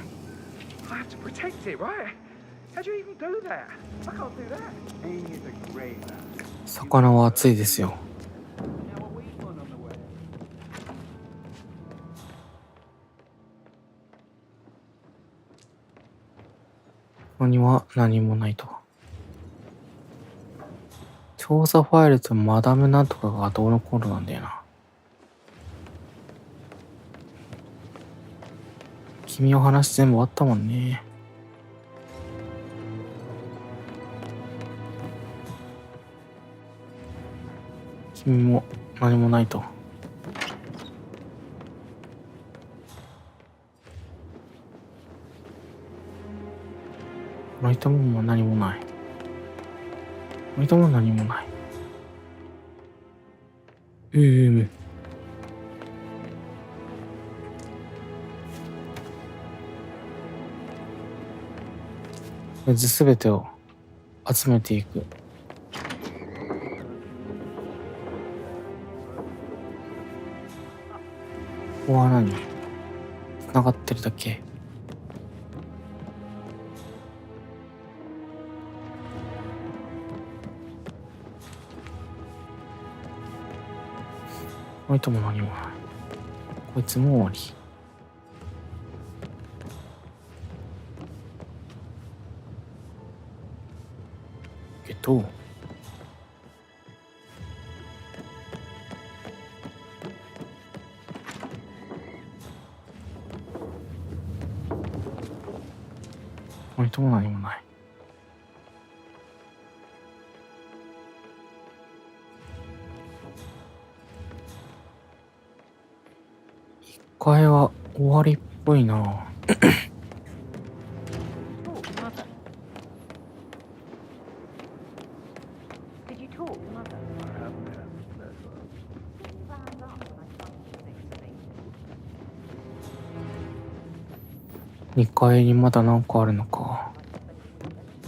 I have to protect it, right? How do you even do that? I can't do that. He's a great man. 魚は熱いですよ。 ここには何もないと。調査ファイルとマダムなんとかがどうのこうのなんだよな。君の話全部終わったもんね。君も何もないと。この人も何もない。この人も何もない。すべてを集めていく。ここは何？繋がってるだけ。こいつも何もない。こいつも終わり。けどこいつも何もない。1回は終わりっぽいな。Did you talk 2階にまだ何個あるのか。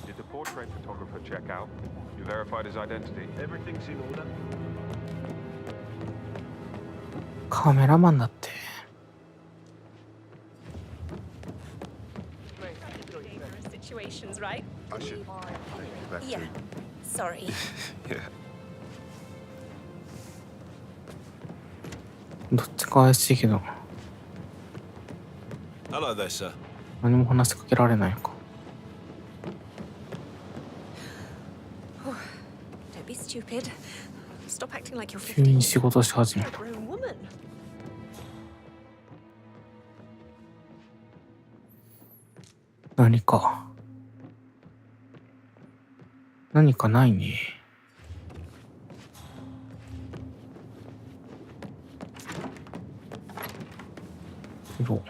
Did the portrait photographer check out? You verified his identity? Everything's in order. カメラマンだって。Situations, right? I should back Yeah. Sorry. Yeah. どっちか怪しいけど Hello there, sir. 何も話しかけられないか。 Don't be stupid. Stop acting like you're 急 15. に仕事し始め You're a た。 grown woman. 何かないね。色。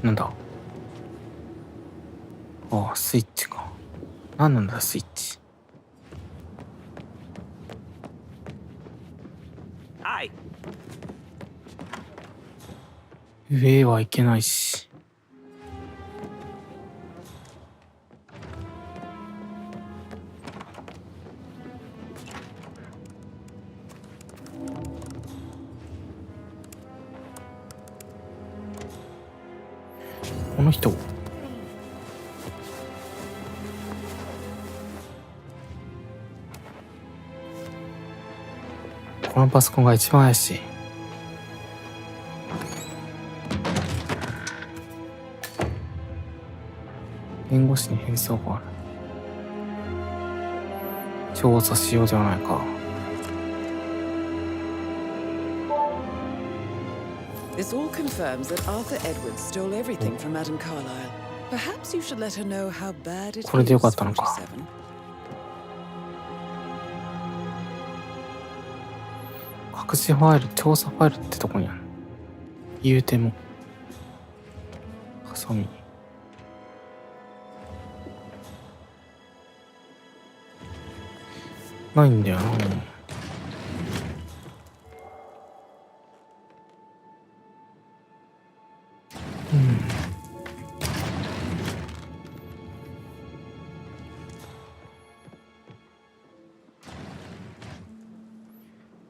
なんだ。ああ、スイッチか。何なんだスイッチ。Hi. 上へはいけないし。この人。このパソコンが一番怪しい。弁護士に変装がある。調査しようではないか。This all confirms that Arthur Edwards stole everything from Madame Carlyle. Perhaps you should let her know how bad it これでよかっ is, たのか。 47. 隠しファイル、調査ファイルってとこにある。言うても。ハサミ。ないんだよな。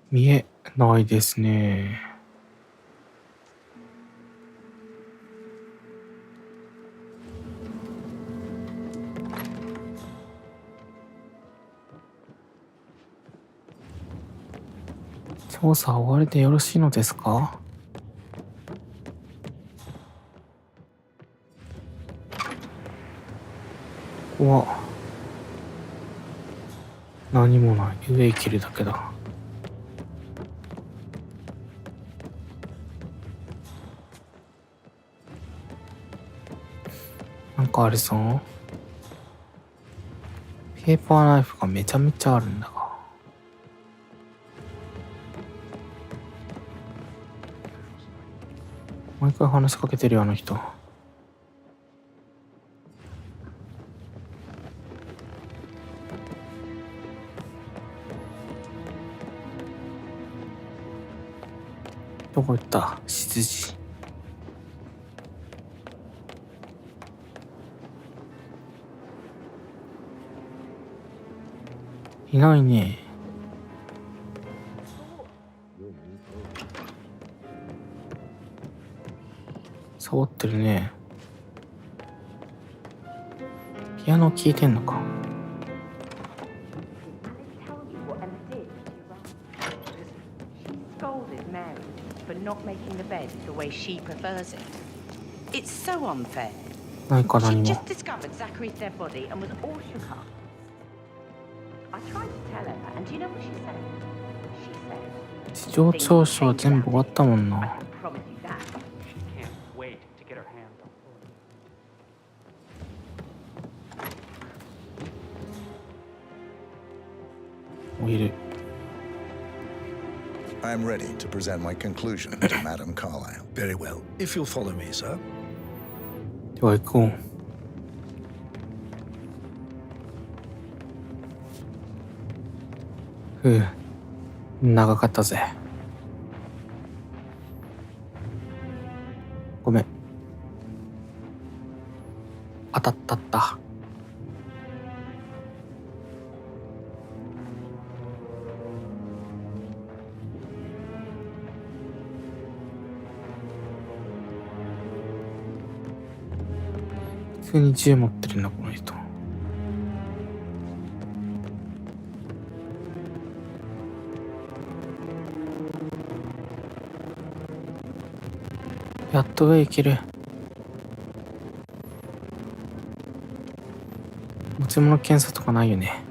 見えないですね。調査終わりでよろしいのですか？ここは何もない。上行けるだけだ。なんかありそう？ペーパーナイフがめちゃめちゃあるんだが。毎回話しかけてるよあの人。どこ行った？羊。いないね。サボってるね。ピアノ聴いてんのか。ないか何も。事情聴取は全部終わったもんな。いる。I'm ready to present my conclusion to Madame Carlyle. Very well. If you'll follow me, sir. では行こう。長かったぜ。ごめん。当たったった。普通に銃持ってるな、この人。やっと上行ける。持ち物検査とかないよね。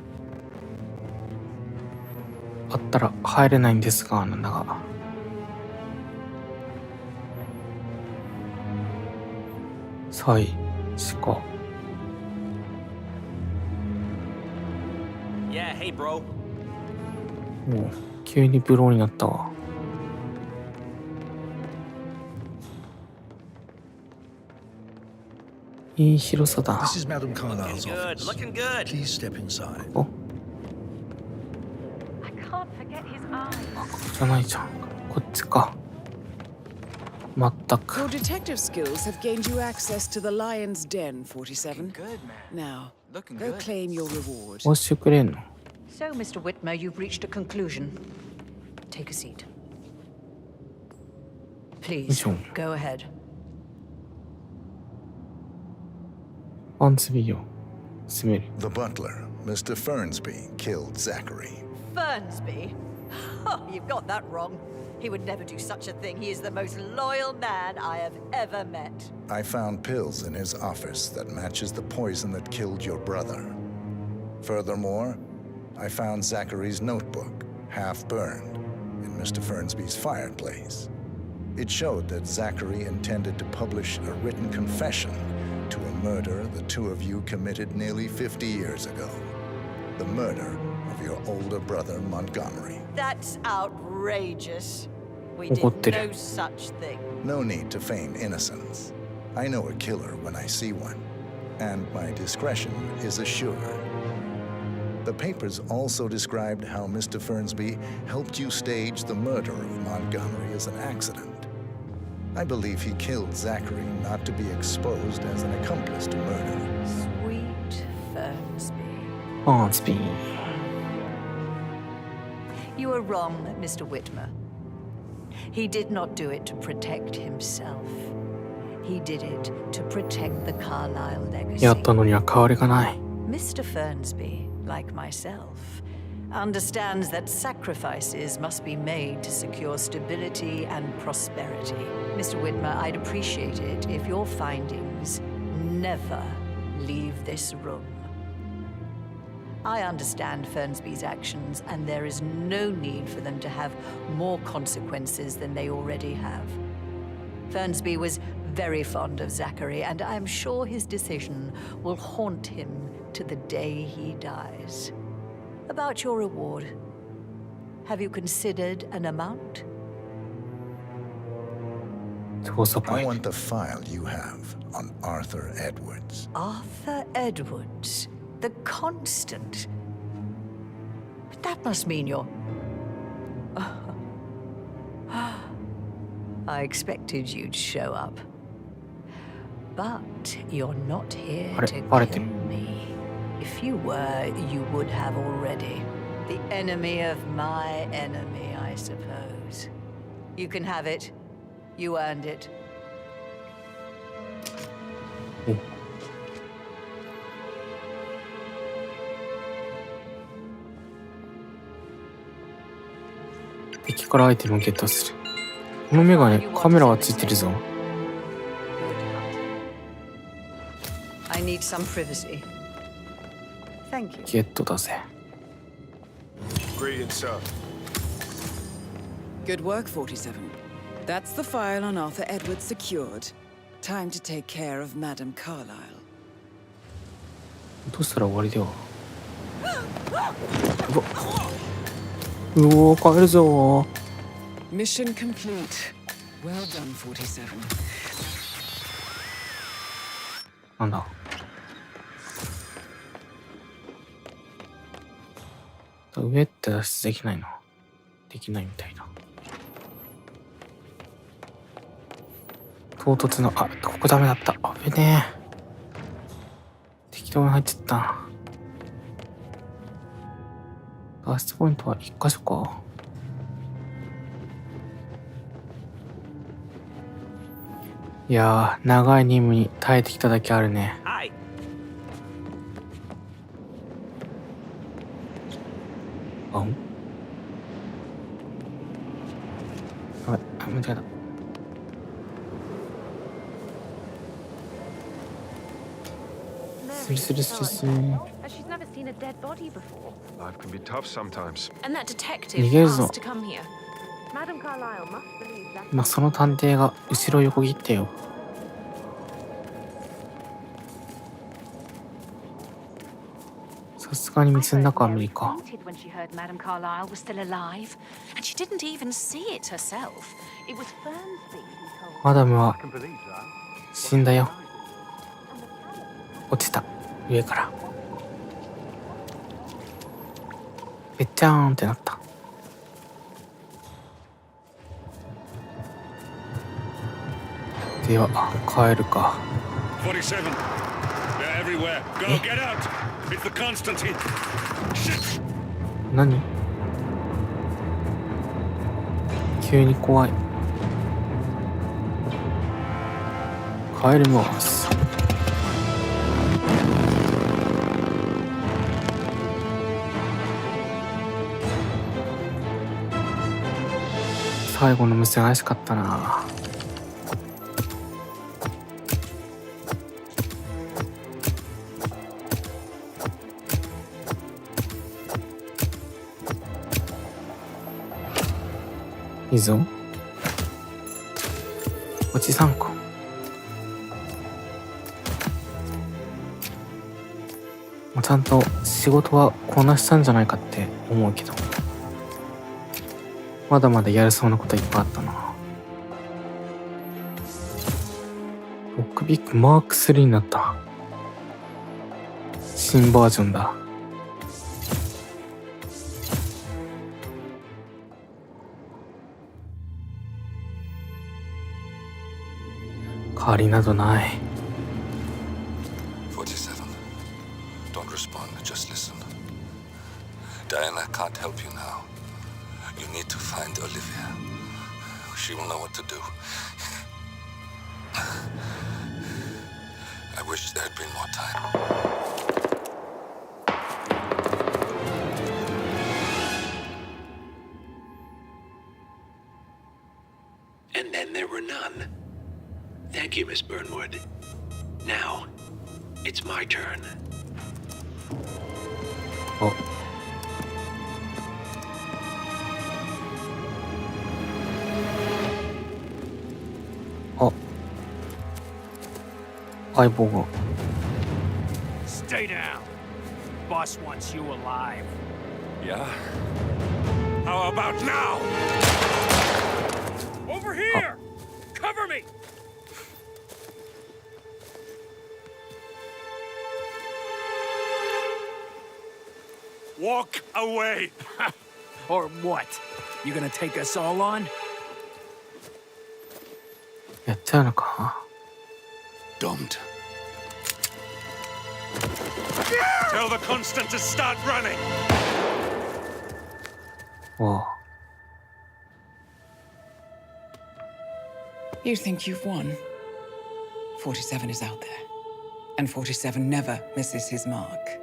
あったら入れないんですが、なんだが。最しか。Yeah, hey, bro. もう急にブローになったわ。いい広さだ。This is Madam Carlyle's Good, office. looking good. Please step inside. お、 I can't forget his eyes. あ、ここじゃないじゃん。こっちか。まったく。 Your detective skills have gained you access to the lion's den, 47. Good, man. Now, Looking go good. claim your reward. 押してくれんの？ So, Mr. Whitmer, you've reached a conclusion. Take a seat. Please, go ahead. パンツビーを攻める。 The butler, Mr. Fernsby, killed Zachary. Fernsby? Oh, you've got that wrong. He would never do such a thing. He is the most loyal man I have ever met. I found pills in his office that matches the poison that killed your brother. Furthermore, I found Zachary's notebook, half burned, in Mr. Fernsby's fireplace. It showed that Zachary intended to publish a written confession to a murder the two of you committed nearly 50 years ago. The murder of your older brother, Montgomery. That's outrageous. We did no such thing. No need to feign innocence. I know a killer when I see one, and my discretion is assured. The papers also described how Mr. Fernsby helped you stage the murder of Montgomery as an accident. I believe he killed Zachary not to be exposed as an accomplice to murder. Sweet Fernsby. Fernsby. You are wrong, Mr. Whitmer. He did not do it to protect himself. He did it to protect the Carlyle legacy. やったのには変わりがない。 Mr. Fernsby, like myself, understands that sacrifices must be made to secure stability and prosperity. Mr. Whitmer, I'd appreciate it if your findings never leave this room. I understand Fernsby's actions, and there is no need for them to have more consequences than they already have. Fernsby was very fond of Zachary, and I'm sure his decision will haunt him to the day he dies. About your reward, have you considered an amount? I want the file you have on Arthur Edwards. Arthur Edwards, the Constant. But that must mean you're... I expected you'd show up. But you're not here to kill me. If you were, you would have already. The enemy of my enemy, I suppose. You can have it. You earned it.「敵からアイテムをゲットする」。このメガネ、カメラがついてるぞ。 I need some privacy. Thank you. ゲットだぜ。 Greetings, sir. Good work, 47. That's the file on Arthur Edwards secured. Time to take care of Madam Carlyle. どうしたら終わりでは。うお、帰るぞ。 Mission complete. Well done, 47. なんだ。上って脱出できないの？できないみたいだ。唐突の、あ、ここダメだった。危ねえ。適当に入っちゃった。脱出ポイントは1箇所か。いやー、長い任務に耐えてきただけあるね。あん？あ、間違えた。スリスリスリ。 She's never seen a dead body before. Life can be tough sometimes. And that detective 逃げるぞ。 asked to come here. Madame Carlyle must believe that. 今その探偵が後ろ横切ってよ。さすがに水の中は無理か。 When she heard Madame Carlyle was still alive, and she didn't even see it herself. It was Fernsby who told マダムは死んだよ。落ちた、上から。ぺっちゃーんってなった。では帰るか。47. They're everywhere. Go, get out. It's the Constantine. Shit. 何？急に怖い。帰ります。最後の無線怪しかったな。いいぞ。落ち3個。ちゃんと仕事はこなしたんじゃないかって思うけど、まだまだやれそうなこといっぱいあったな。ロックビッグマーク3になった。新バージョンだ。代わりなどない。47. Don't respond, just listen. Diana can't help you now. You need to find Olivia. She will know what to do. I wish there had been more time. And then there were none. Thank you, Miss Burnwood. Now, it's my turn. お。あ。相棒が。Stay down. Boss wants you alive. Yeah? How about now? Over here! Cover me! Walk away! Or what? You gonna take us all on? やっちゃうのか。 Don't. Tell the Constant to start running! わあ。 You think you've won? 47 is out there. And 47 never misses his mark.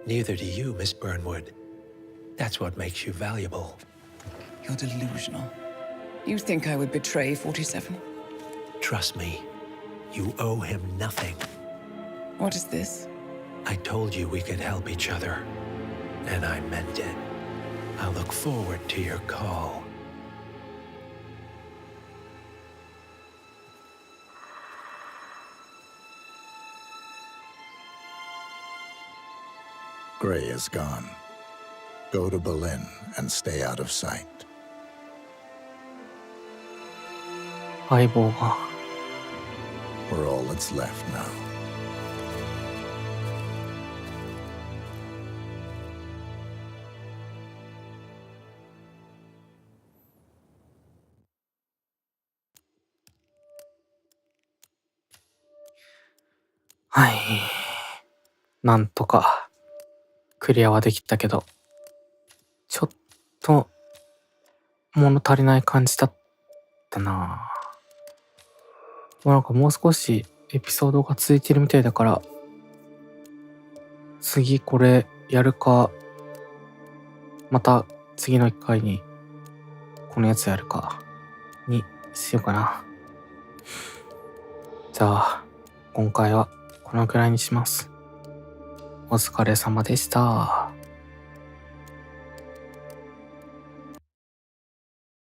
Neither do you, Miss Burnwood. That's what makes you valuable. You're delusional. You think I would betray 47? Trust me, you owe him nothing. What is this? I told you we could help each other, and I meant it. I'll look forward to your call. Gray is gone. Go to Berlin and stay out of sight. 相棒が。 We're all that's left now. はい。なんとかクリアはできたけど、ちょっと物足りない感じだったな。なんかもう少しエピソードが続いてるみたいだから、次これやるか、また次の1回にこのやつやるかにしようかな。じゃあ今回はこのくらいにします。お疲れ様でした。